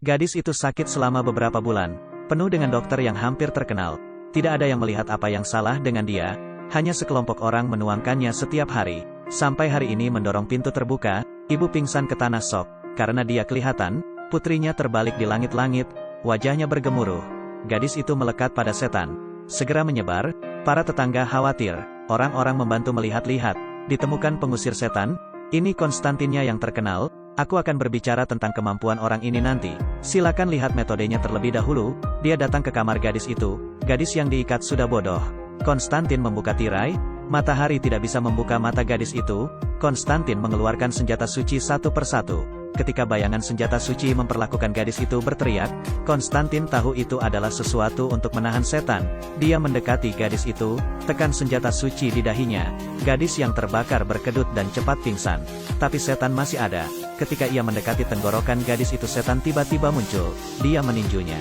Gadis itu sakit selama beberapa bulan, penuh dengan dokter yang hampir terkenal. Tidak ada yang melihat apa yang salah dengan dia, hanya sekelompok orang menuangkannya setiap hari. Sampai hari ini mendorong pintu terbuka, ibu pingsan ke tanah sok, karena dia kelihatan, putrinya terbalik di langit-langit, wajahnya bergemuruh. Gadis itu melekat pada setan. Segera menyebar, para tetangga khawatir, orang-orang membantu melihat-lihat, ditemukan pengusir setan, ini Konstantinnya yang terkenal. Aku akan berbicara tentang kemampuan orang ini nanti. Silakan lihat metodenya terlebih dahulu. Dia datang ke kamar gadis itu. Gadis yang diikat sudah bodoh. Konstantin membuka tirai. Matahari tidak bisa membuka mata gadis itu. Konstantin mengeluarkan senjata suci satu persatu. Ketika bayangan senjata suci memperlakukan gadis itu berteriak, Konstantin tahu itu adalah sesuatu untuk menahan setan. Dia mendekati gadis itu, tekan senjata suci di dahinya. Gadis yang terbakar berkedut dan cepat pingsan. Tapi setan masih ada. Ketika ia mendekati tenggorokan gadis itu, setan tiba-tiba muncul. Dia meninjunya.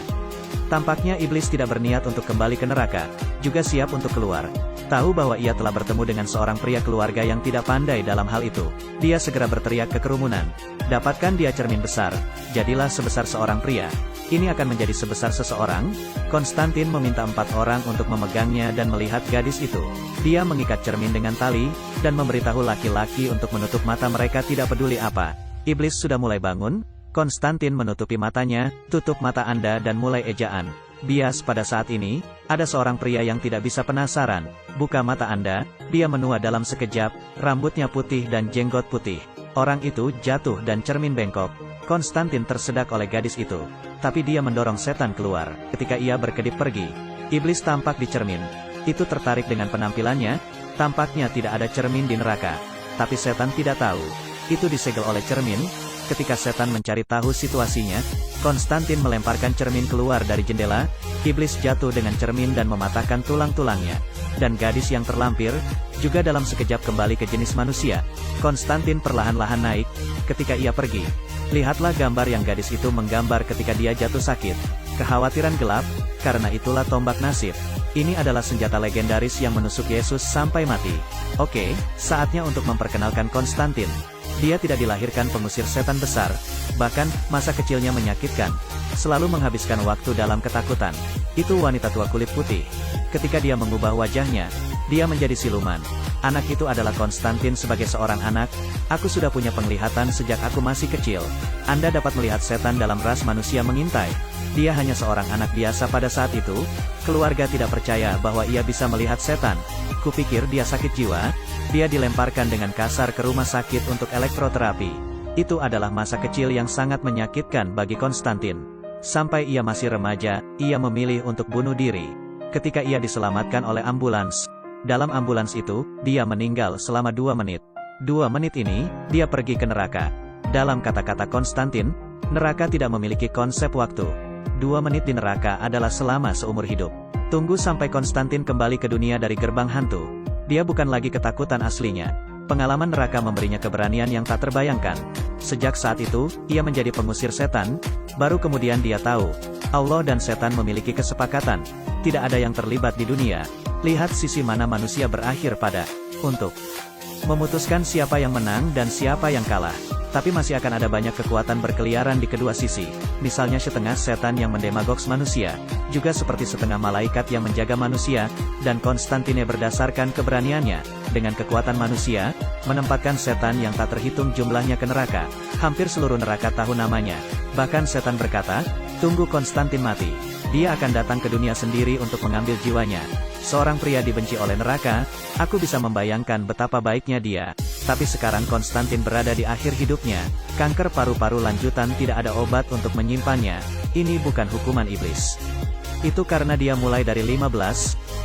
Tampaknya iblis tidak berniat untuk kembali ke neraka, juga siap untuk keluar. Tahu bahwa ia telah bertemu dengan seorang pria keluarga yang tidak pandai dalam hal itu. Dia segera berteriak ke kerumunan. Dapatkan dia cermin besar, jadilah sebesar seorang pria. Ini akan menjadi sebesar seseorang. Konstantin meminta 4 orang untuk memegangnya dan melihat gadis itu. Dia mengikat cermin dengan tali, dan memberitahu laki-laki untuk menutup mata mereka tidak peduli apa. Iblis sudah mulai bangun. Konstantin menutupi matanya, tutup mata Anda dan mulai ejaan. Bias pada saat ini, ada seorang pria yang tidak bisa penasaran. Buka mata Anda, dia menua dalam sekejap, rambutnya putih dan jenggot putih. Orang itu jatuh dan cermin bengkok. Konstantin tersedak oleh gadis itu. Tapi dia mendorong setan keluar. Ketika ia berkedip pergi, iblis tampak di cermin. Itu tertarik dengan penampilannya. Tampaknya tidak ada cermin di neraka. Tapi setan tidak tahu. Itu disegel oleh cermin. Ketika setan mencari tahu situasinya, Konstantin melemparkan cermin keluar dari jendela. Iblis jatuh dengan cermin dan mematahkan tulang-tulangnya. Dan gadis yang terlampir, juga dalam sekejap kembali ke jenis manusia. Konstantin perlahan-lahan naik. Ketika ia pergi, lihatlah gambar yang gadis itu menggambar ketika dia jatuh sakit. Kekhawatiran gelap, karena itulah tombak nasib. Ini adalah senjata legendaris yang menusuk Yesus sampai mati. Oke, saatnya untuk memperkenalkan Konstantin. Dia tidak dilahirkan pengusir setan besar, bahkan, masa kecilnya menyakitkan. Selalu menghabiskan waktu dalam ketakutan. Itu wanita tua kulit putih. Ketika dia mengubah wajahnya, dia menjadi siluman. Anak itu adalah Konstantin sebagai seorang anak. Aku sudah punya penglihatan sejak aku masih kecil. Anda dapat melihat setan dalam ras manusia mengintai. Dia hanya seorang anak biasa pada saat itu. Keluarga tidak percaya bahwa ia bisa melihat setan. Kupikir dia sakit jiwa. Dia dilemparkan dengan kasar ke rumah sakit untuk elektroterapi. Itu adalah masa kecil yang sangat menyakitkan bagi Konstantin. Sampai ia masih remaja, ia memilih untuk bunuh diri. Ketika ia diselamatkan oleh ambulans. Dalam ambulans itu, dia meninggal selama 2 menit. 2 menit ini, dia pergi ke neraka. Dalam kata-kata Konstantin, neraka tidak memiliki konsep waktu. 2 menit di neraka adalah selama seumur hidup. Tunggu sampai Konstantin kembali ke dunia dari gerbang hantu. Dia bukan lagi ketakutan aslinya. Pengalaman neraka memberinya keberanian yang tak terbayangkan. Sejak saat itu, ia menjadi pengusir setan. Baru kemudian dia tahu, Allah dan setan memiliki kesepakatan. Tidak ada yang terlibat di dunia. Lihat sisi mana manusia berakhir pada. Untuk memutuskan siapa yang menang dan siapa yang kalah. Tapi masih akan ada banyak kekuatan berkeliaran di kedua sisi. Misalnya setengah setan yang mendemagogs manusia. Juga seperti setengah malaikat yang menjaga manusia. Dan Konstantine berdasarkan keberaniannya, dengan kekuatan manusia, menempatkan setan yang tak terhitung jumlahnya ke neraka. Hampir seluruh neraka tahu namanya. Bahkan setan berkata, tunggu Konstantin mati. Dia akan datang ke dunia sendiri untuk mengambil jiwanya. Seorang pria dibenci oleh neraka, aku bisa membayangkan betapa baiknya dia. Tapi sekarang Konstantin berada di akhir hidupnya. Kanker paru-paru lanjutan tidak ada obat untuk menyimpannya. Ini bukan hukuman iblis. Itu karena dia mulai dari 15,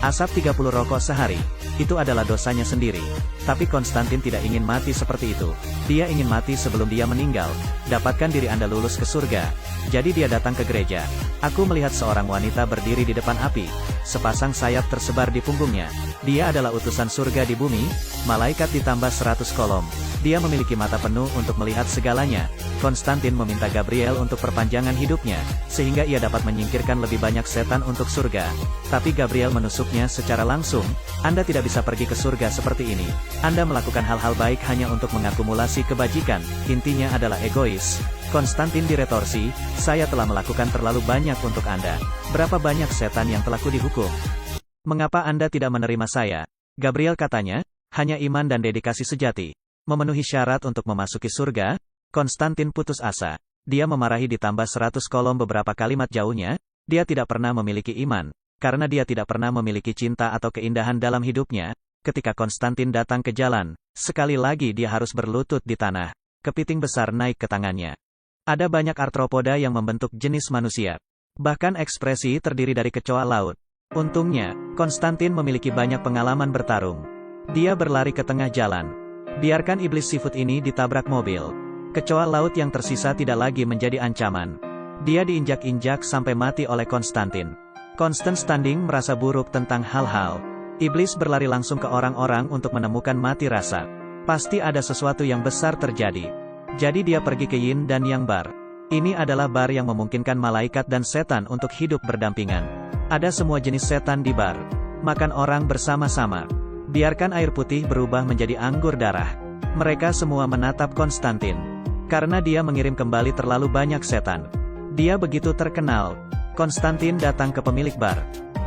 asap 30 rokok sehari. Itu adalah dosanya sendiri. Tapi Konstantin tidak ingin mati seperti itu. Dia ingin mati sebelum dia meninggal. Dapatkan diri Anda lulus ke surga. Jadi dia datang ke gereja. Aku melihat seorang wanita berdiri di depan api. Sepasang sayap tersebar di punggungnya. Dia adalah utusan surga di bumi, malaikat ditambah 100 kolom. Dia memiliki mata penuh untuk melihat segalanya. Konstantin meminta Gabriel untuk perpanjangan hidupnya, sehingga ia dapat menyingkirkan lebih banyak setan untuk surga. Tapi Gabriel menusuknya secara langsung, Anda tidak bisa pergi ke surga seperti ini. Anda melakukan hal-hal baik hanya untuk mengakumulasi kebajikan, intinya adalah egois. Konstantin diretorsi, saya telah melakukan terlalu banyak untuk Anda. Berapa banyak setan yang telah dihukum? Mengapa Anda tidak menerima saya? Gabriel katanya, hanya iman dan dedikasi sejati. Memenuhi syarat untuk memasuki surga. Konstantin putus asa. Dia memarahi ditambah 100 kolom beberapa kalimat jauhnya. Dia tidak pernah memiliki iman. Karena dia tidak pernah memiliki cinta atau keindahan dalam hidupnya. Ketika Konstantin datang ke jalan, sekali lagi dia harus berlutut di tanah. Kepiting besar naik ke tangannya. Ada banyak arthropoda yang membentuk jenis manusia. Bahkan ekspresi terdiri dari kecoa laut. Untungnya, Konstantin memiliki banyak pengalaman bertarung. Dia berlari ke tengah jalan. Biarkan iblis seafood ini ditabrak mobil. Kecoa laut yang tersisa tidak lagi menjadi ancaman. Dia diinjak-injak sampai mati oleh Konstantin. Konstantin merasa buruk tentang hal-hal. Iblis berlari langsung ke orang-orang untuk menemukan mati rasa. Pasti ada sesuatu yang besar terjadi. Jadi dia pergi ke Yin dan Yang bar. Ini adalah bar yang memungkinkan malaikat dan setan untuk hidup berdampingan. Ada semua jenis setan di bar. Makan orang bersama-sama. Biarkan air putih berubah menjadi anggur darah. Mereka semua menatap Konstantin. Karena dia mengirim kembali terlalu banyak setan. Dia begitu terkenal. Konstantin datang ke pemilik bar.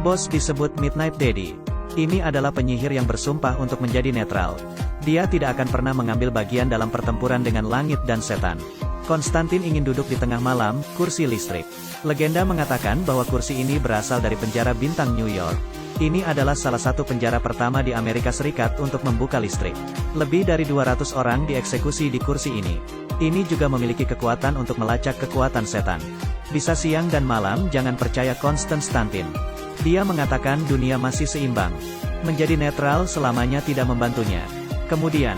Bos disebut Midnight Daddy. Ini adalah penyihir yang bersumpah untuk menjadi netral. Dia tidak akan pernah mengambil bagian dalam pertempuran dengan langit dan setan. Konstantin ingin duduk di tengah malam, kursi listrik. Legenda mengatakan bahwa kursi ini berasal dari penjara bintang New York. Ini adalah salah satu penjara pertama di Amerika Serikat untuk membuka listrik. Lebih dari 200 orang dieksekusi di kursi ini. Ini juga memiliki kekuatan untuk melacak kekuatan setan. Bisa siang dan malam, jangan percaya Konstantin. Dia mengatakan dunia masih seimbang. Menjadi netral selamanya tidak membantunya. Kemudian,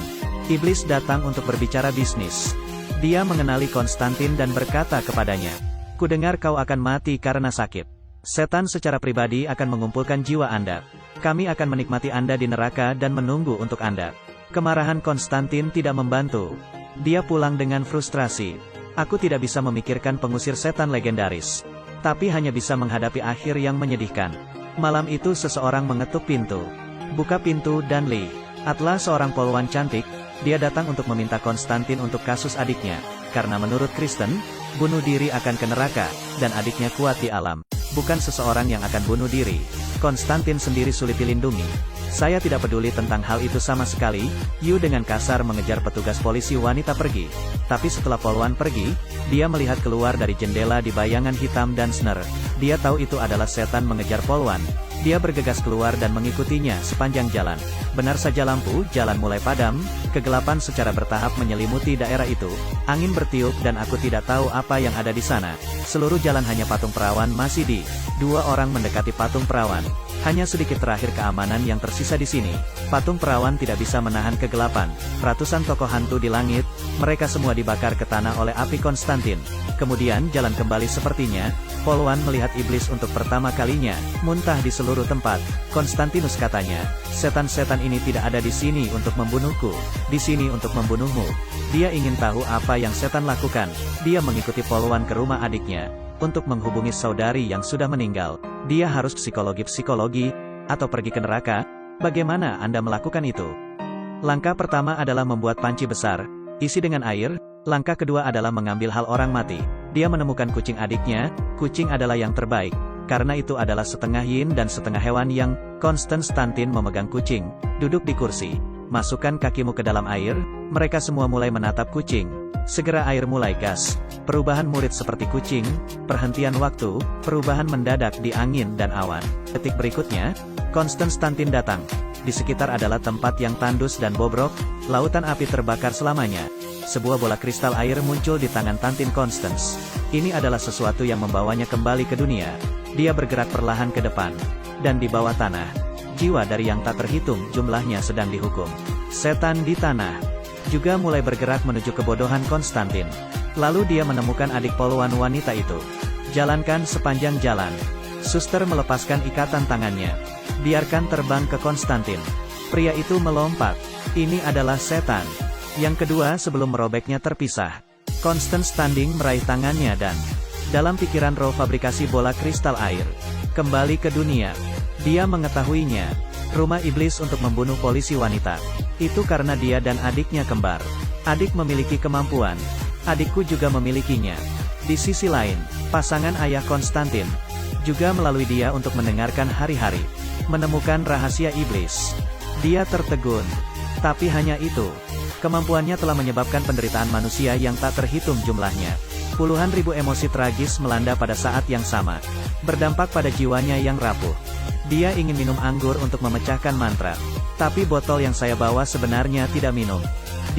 iblis datang untuk berbicara bisnis. Dia mengenali Konstantin dan berkata kepadanya, "Kudengar kau akan mati karena sakit. Setan secara pribadi akan mengumpulkan jiwa Anda. Kami akan menikmati Anda di neraka dan menunggu untuk Anda." Kemarahan Konstantin tidak membantu. Dia pulang dengan frustrasi. Aku tidak bisa memikirkan pengusir setan legendaris. Tapi hanya bisa menghadapi akhir yang menyedihkan. Malam itu seseorang mengetuk pintu. Buka pintu dan Lee. Atla seorang polwan cantik. Dia datang untuk meminta Konstantin untuk kasus adiknya. Karena menurut Kristen, bunuh diri akan ke neraka, dan adiknya kuat di alam. Bukan seseorang yang akan bunuh diri. Konstantin sendiri sulit dilindungi. Saya tidak peduli tentang hal itu sama sekali. Yu dengan kasar mengejar petugas polisi wanita pergi. Tapi setelah polwan pergi, dia melihat keluar dari jendela di bayangan hitam dan Sner. Dia tahu itu adalah setan mengejar polwan. Dia bergegas keluar dan mengikutinya sepanjang jalan. Benar saja lampu jalan mulai padam, kegelapan secara bertahap menyelimuti daerah itu, angin bertiup dan aku tidak tahu apa yang ada di sana. Seluruh jalan hanya patung perawan masih di. Dua orang mendekati patung perawan. Hanya sedikit terakhir keamanan yang tersisa di sini. Patung perawan tidak bisa menahan kegelapan. Ratusan tokoh hantu di langit, mereka semua dibakar ke tanah oleh api Konstantin. Kemudian jalan kembali sepertinya. Polwan melihat iblis untuk pertama kalinya, muntah di seluruh tempat. Konstantinus katanya, setan-setan ini tidak ada di sini untuk membunuhku, di sini untuk membunuhmu. Dia ingin tahu apa yang setan lakukan. Dia mengikuti Polwan ke rumah adiknya, untuk menghubungi saudari yang sudah meninggal. Dia harus psikologi, atau pergi ke neraka. Bagaimana Anda melakukan itu? Langkah pertama adalah membuat panci besar, isi dengan air. Langkah kedua adalah mengambil hal orang mati. Dia menemukan kucing adiknya. Kucing adalah yang terbaik, karena itu adalah setengah yin dan setengah hewan yang. Konstantin memegang kucing, duduk di kursi. Masukkan kakimu ke dalam air. Mereka semua mulai menatap kucing. Segera air mulai gas. Perubahan murid seperti kucing, perhentian waktu, perubahan mendadak di angin dan awan. Detik berikutnya, Konstantin datang. Di sekitar adalah tempat yang tandus dan bobrok, lautan api terbakar selamanya. Sebuah bola kristal air muncul di tangan Tantin Constance. Ini adalah sesuatu yang membawanya kembali ke dunia. Dia bergerak perlahan ke depan. Dan di bawah tanah, jiwa dari yang tak terhitung jumlahnya sedang dihukum. Setan di tanah juga mulai bergerak menuju kebodohan Konstantin. Lalu dia menemukan adik polwan wanita itu. Jalankan sepanjang jalan. Suster melepaskan ikatan tangannya. Biarkan terbang ke Konstantin. Pria itu melompat. Ini adalah setan. Yang kedua sebelum merobeknya terpisah. Konstantin meraih tangannya dan dalam pikiran roh fabrikasi bola kristal air. Kembali ke dunia. Dia mengetahuinya. rumah iblis untuk membunuh polisi wanita. Itu karena dia dan adiknya kembar. Adik memiliki kemampuan. Adikku juga memilikinya. Di sisi lain, pasangan ayah Konstantin juga melalui dia untuk mendengarkan hari-hari, menemukan rahasia iblis. Dia tertegun. Tapi hanya itu. Kemampuannya telah menyebabkan penderitaan manusia yang tak terhitung jumlahnya. Puluhan ribu emosi tragis melanda pada saat yang sama. Berdampak pada jiwanya yang rapuh. Dia ingin minum anggur untuk memecahkan mantra. Tapi botol yang saya bawa sebenarnya tidak minum.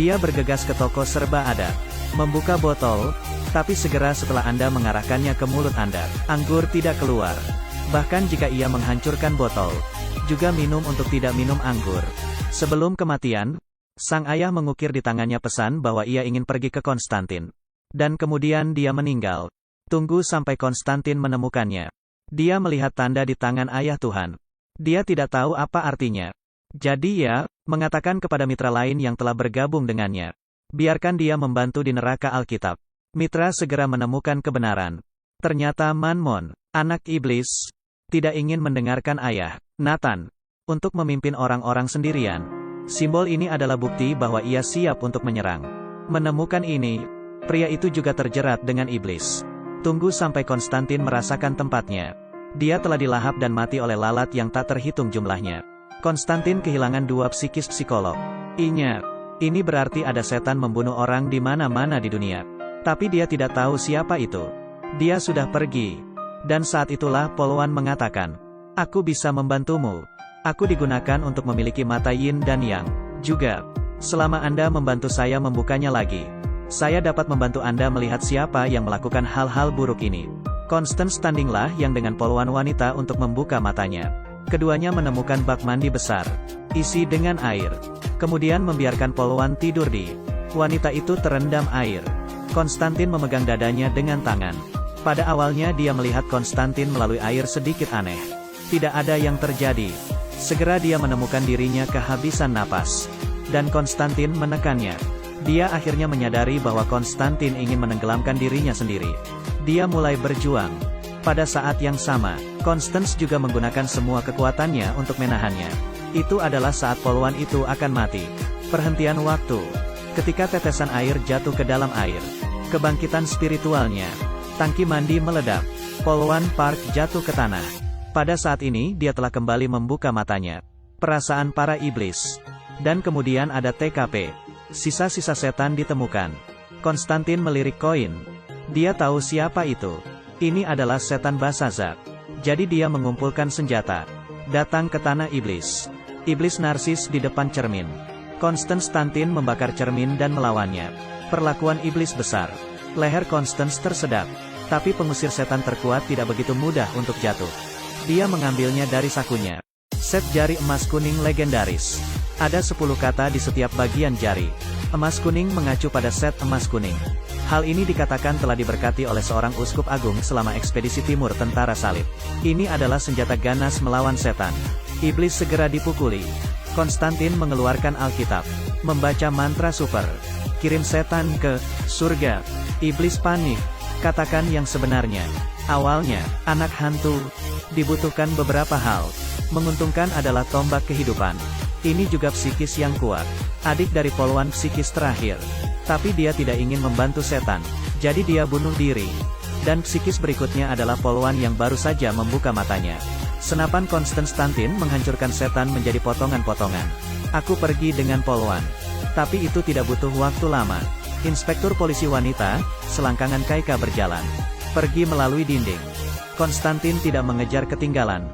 Dia bergegas ke toko serba ada. Membuka botol, tapi segera setelah Anda mengarahkannya ke mulut Anda, anggur tidak keluar. Bahkan jika ia menghancurkan botol, juga minum untuk tidak minum anggur. Sebelum kematian, sang ayah mengukir di tangannya pesan bahwa ia ingin pergi ke Konstantin. Dan kemudian dia meninggal. Tunggu sampai Konstantin menemukannya. Dia melihat tanda di tangan ayah Tuhan. Dia tidak tahu apa artinya. Jadi ya, mengatakan kepada mitra lain yang telah bergabung dengannya. Biarkan dia membantu di neraka Alkitab. Mitra segera menemukan kebenaran. Ternyata Manmon, anak iblis, tidak ingin mendengarkan ayah, Nathan, untuk memimpin orang-orang sendirian. Simbol ini adalah bukti bahwa ia siap untuk menyerang. Menemukan ini, pria itu juga terjerat dengan iblis. Tunggu sampai Konstantin merasakan tempatnya. Dia telah dilahap dan mati oleh lalat yang tak terhitung jumlahnya. Konstantin kehilangan dua psikis psikolog. Ingat, ini berarti ada setan membunuh orang di mana-mana di dunia. Tapi dia tidak tahu siapa itu. Dia sudah pergi. Dan saat itulah Polwan mengatakan, "Aku bisa membantumu. Aku digunakan untuk memiliki mata yin dan yang. Juga, selama Anda membantu saya membukanya lagi, saya dapat membantu Anda melihat siapa yang melakukan hal-hal buruk ini." Constance tandinglah yang dengan Polwan wanita untuk membuka matanya. Keduanya menemukan bak mandi besar, isi dengan air. Kemudian membiarkan Polwan tidur di. Wanita itu terendam air. Konstantin memegang dadanya dengan tangan. Pada awalnya dia melihat Konstantin melalui air sedikit aneh. Tidak ada yang terjadi. Segera dia menemukan dirinya kehabisan napas. Dan Konstantin menekannya. Dia akhirnya menyadari bahwa Konstantin ingin menenggelamkan dirinya sendiri. Dia mulai berjuang. Pada saat yang sama, Constance juga menggunakan semua kekuatannya untuk menahannya. Itu adalah saat Polwan itu akan mati. Perhentian waktu. Ketika tetesan air jatuh ke dalam air. Kebangkitan spiritualnya. Tangki mandi meledak. Polwan Park jatuh ke tanah. Pada saat ini dia telah kembali membuka matanya. Perasaan para iblis. Dan kemudian ada TKP. Sisa-sisa setan ditemukan. Konstantin melirik koin. Dia tahu siapa itu. Ini adalah setan Basazak. Jadi dia mengumpulkan senjata. Datang ke tanah iblis. Iblis narsis di depan cermin. Konstantin membakar cermin dan melawannya. Perlakuan iblis besar. Leher Constance tersedak. Tapi pengusir setan terkuat tidak begitu mudah untuk jatuh. Dia mengambilnya dari sakunya. Set jari emas kuning legendaris. Ada 10 kata di setiap bagian jari. Emas kuning mengacu pada set emas kuning. Hal ini dikatakan telah diberkati oleh seorang uskup agung selama ekspedisi timur tentara salib. Ini adalah senjata ganas melawan setan. Iblis segera dipukuli. Konstantin mengeluarkan Alkitab. Membaca mantra super. Kirim setan ke surga. Iblis panik. Katakan yang sebenarnya. Awalnya, anak hantu. Dibutuhkan beberapa hal. Menguntungkan adalah tombak kehidupan. Ini juga psikis yang kuat. Adik dari Polwan psikis terakhir. Tapi dia tidak ingin membantu setan. Jadi dia bunuh diri. Dan psikis berikutnya adalah Polwan yang baru saja membuka matanya. Senapan Konstantin menghancurkan setan menjadi potongan-potongan. Aku pergi dengan Polwan. Tapi itu tidak butuh waktu lama. Inspektur polisi wanita, selangkangan Kaika berjalan. Pergi melalui dinding. Konstantin tidak mengejar ketinggalan.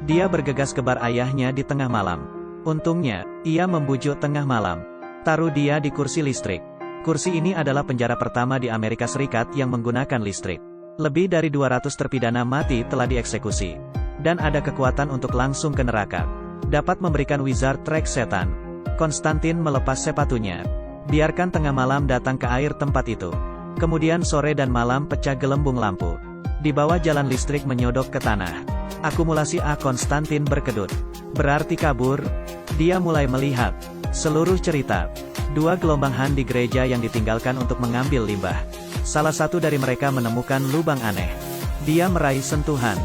Dia bergegas ke bar ayahnya di tengah malam. Untungnya, ia membujuk tengah malam. Taruh dia di kursi listrik. Kursi ini adalah penjara pertama di Amerika Serikat yang menggunakan listrik. Lebih dari 200 terpidana mati telah dieksekusi. Dan ada kekuatan untuk langsung ke neraka. Dapat memberikan wizard track setan. Konstantin melepas sepatunya. Biarkan tengah malam datang ke air tempat itu. Kemudian sore dan malam pecah gelembung lampu. Di bawah jalan listrik menyodok ke tanah. Akumulasi A. Konstantin berkedut. Berarti kabur. Dia mulai melihat seluruh cerita. 2 gelombang Han di gereja yang ditinggalkan untuk mengambil limbah. Salah satu dari mereka menemukan lubang aneh. Dia meraih sentuhan.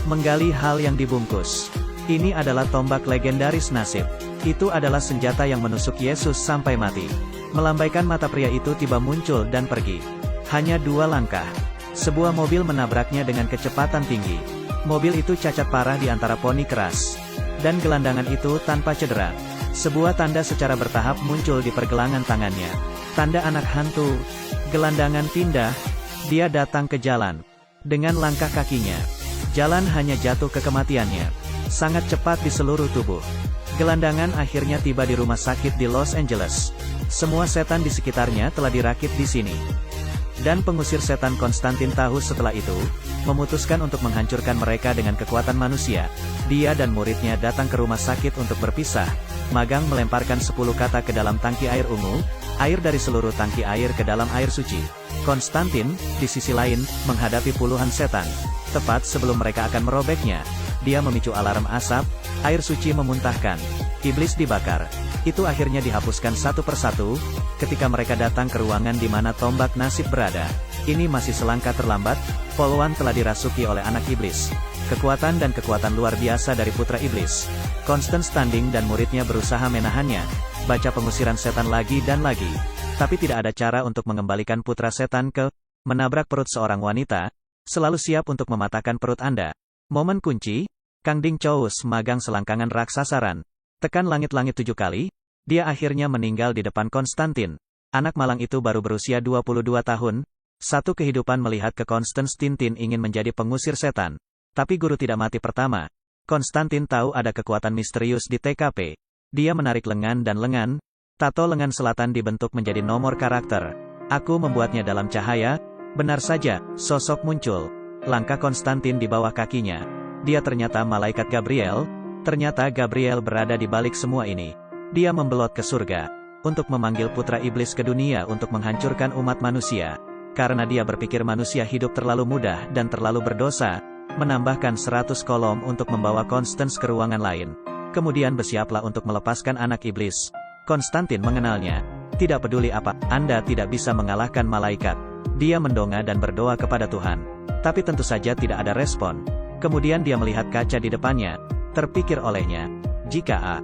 Menggali hal yang dibungkus. Ini adalah tombak legendaris nasib. Itu adalah senjata yang menusuk Yesus sampai mati. Melambaikan mata pria itu tiba muncul dan pergi. Hanya 2 langkah. Sebuah mobil menabraknya dengan kecepatan tinggi. Mobil itu cacat parah di antara poni keras. Dan gelandangan itu tanpa cedera. Sebuah tanda secara bertahap muncul di pergelangan tangannya. Tanda anak hantu. Gelandangan pindah. Dia datang ke jalan. Dengan langkah kakinya. Jalan hanya jatuh ke kematiannya. Sangat cepat di seluruh tubuh. Gelandangan akhirnya tiba di rumah sakit di Los Angeles. Semua setan di sekitarnya telah dirakit di sini. Dan pengusir setan Konstantin tahu setelah itu, memutuskan untuk menghancurkan mereka dengan kekuatan manusia. Dia dan muridnya datang ke rumah sakit untuk berpisah. Magang melemparkan 10 kata ke dalam tangki air ungu, air dari seluruh tangki air ke dalam air suci. Konstantin, di sisi lain, menghadapi puluhan setan. Tepat sebelum mereka akan merobeknya, dia memicu alarm asap, air suci memuntahkan. Iblis dibakar. Itu akhirnya dihapuskan satu persatu, ketika mereka datang ke ruangan di mana tombak nasib berada. Ini masih selangkah terlambat, Poluan telah dirasuki oleh anak iblis. Kekuatan dan kekuatan luar biasa dari putra iblis. Constant Standing dan muridnya berusaha menahannya, baca pengusiran setan lagi dan lagi. Tapi tidak ada cara untuk mengembalikan putra setan ke menabrak perut seorang wanita, selalu siap untuk mematahkan perut Anda. Momen kunci, Kang Ding Chous magang selangkangan raksasaran. Tekan langit-langit 7 kali, dia akhirnya meninggal di depan Konstantin. Anak malang itu baru berusia 22 tahun, satu kehidupan melihat ke Konstantin ingin menjadi pengusir setan. Tapi guru tidak mati pertama. Konstantin tahu ada kekuatan misterius di TKP. Dia menarik lengan dan lengan, tato lengan selatan dibentuk menjadi nomor karakter. Aku membuatnya dalam cahaya, benar saja, sosok muncul. Langkah Konstantin di bawah kakinya. Dia ternyata malaikat Gabriel. Ternyata Gabriel berada di balik semua ini. Dia membelot ke surga, untuk memanggil putra iblis ke dunia untuk menghancurkan umat manusia. Karena dia berpikir manusia hidup terlalu mudah dan terlalu berdosa, menambahkan 100 kolom untuk membawa Constance ke ruangan lain. Kemudian bersiaplah untuk melepaskan anak iblis. Konstantin mengenalnya. Tidak peduli apa, Anda tidak bisa mengalahkan malaikat. Dia mendongak dan berdoa kepada Tuhan. Tapi tentu saja tidak ada respon. Kemudian dia melihat kaca di depannya. Terpikir olehnya, jika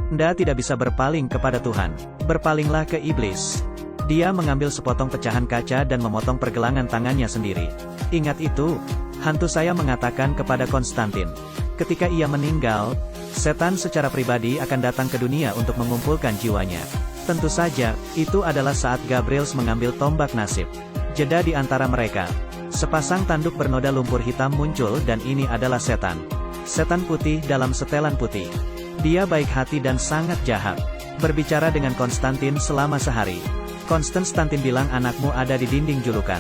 Anda tidak bisa berpaling kepada Tuhan, berpalinglah ke iblis. Dia mengambil sepotong pecahan kaca dan memotong pergelangan tangannya sendiri. Ingat itu, hantu saya mengatakan kepada Konstantin. Ketika ia meninggal, setan secara pribadi akan datang ke dunia untuk mengumpulkan jiwanya. Tentu saja, itu adalah saat Gabriel mengambil tombak nasib. Jeda di antara mereka. Sepasang tanduk bernoda lumpur hitam muncul dan ini adalah setan. Setan putih dalam setelan putih. Dia baik hati dan sangat jahat. Berbicara dengan Konstantin selama sehari. Konstantin bilang anakmu ada di dinding julukan.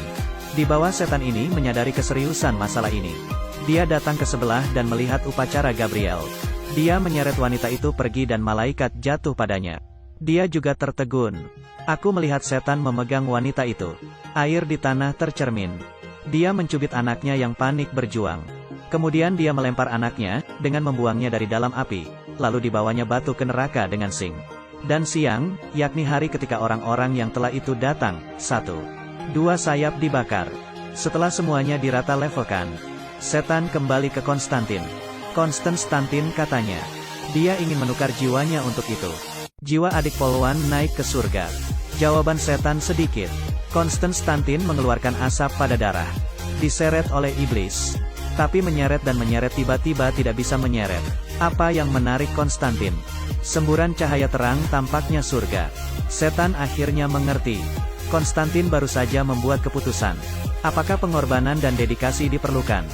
Di bawah setan ini menyadari keseriusan masalah ini. Dia datang ke sebelah dan melihat upacara Gabriel. Dia menyeret wanita itu pergi dan malaikat jatuh padanya. Dia juga tertegun. Aku melihat setan memegang wanita itu. Air di tanah tercermin. Dia mencubit anaknya yang panik berjuang. Kemudian dia melempar anaknya, dengan membuangnya dari dalam api, lalu dibawanya batu ke neraka dengan sing. Dan siang, yakni hari ketika orang-orang yang telah itu datang, 1, 2 sayap dibakar. Setelah semuanya dirata levelkan, setan kembali ke Konstantin. Konstantin katanya, dia ingin menukar jiwanya untuk itu. Jiwa adik Poluan naik ke surga. Jawaban setan sedikit. Konstantin mengeluarkan asap pada darah. Diseret oleh iblis. Tapi menyeret dan menyeret tiba-tiba tidak bisa menyeret. Apa yang menarik Konstantin? Semburan cahaya terang tampaknya surga. Setan akhirnya mengerti. Konstantin baru saja membuat keputusan. Apakah pengorbanan dan dedikasi diperlukan?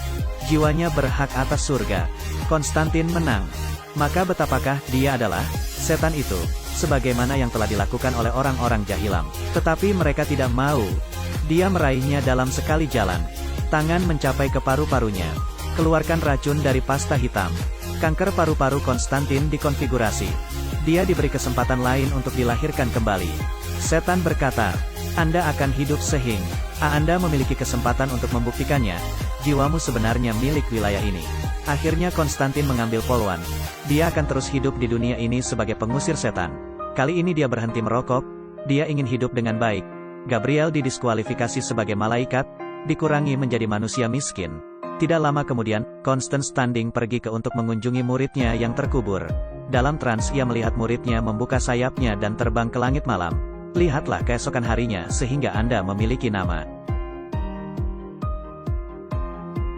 Jiwanya berhak atas surga. Konstantin menang. Maka betapakah dia adalah setan itu, sebagaimana yang telah dilakukan oleh orang-orang Jahilam. Tetapi mereka tidak mau. Dia meraihnya dalam sekali jalan. Tangan mencapai ke paru-parunya. Keluarkan racun dari pasta hitam. Kanker paru-paru Konstantin dikonfigurasi. Dia diberi kesempatan lain untuk dilahirkan kembali. Setan berkata, Anda akan hidup sehingga Anda memiliki kesempatan untuk membuktikannya. Jiwamu sebenarnya milik wilayah ini. Akhirnya Konstantin mengambil Poluan. Dia akan terus hidup di dunia ini sebagai pengusir setan. Kali ini dia berhenti merokok. Dia ingin hidup dengan baik. Gabriel didiskualifikasi sebagai malaikat, dikurangi menjadi manusia miskin. Tidak lama kemudian, Constance Standing pergi untuk mengunjungi muridnya yang terkubur. Dalam trans ia melihat muridnya membuka sayapnya dan terbang ke langit malam. Lihatlah keesokan harinya sehingga Anda memiliki nama.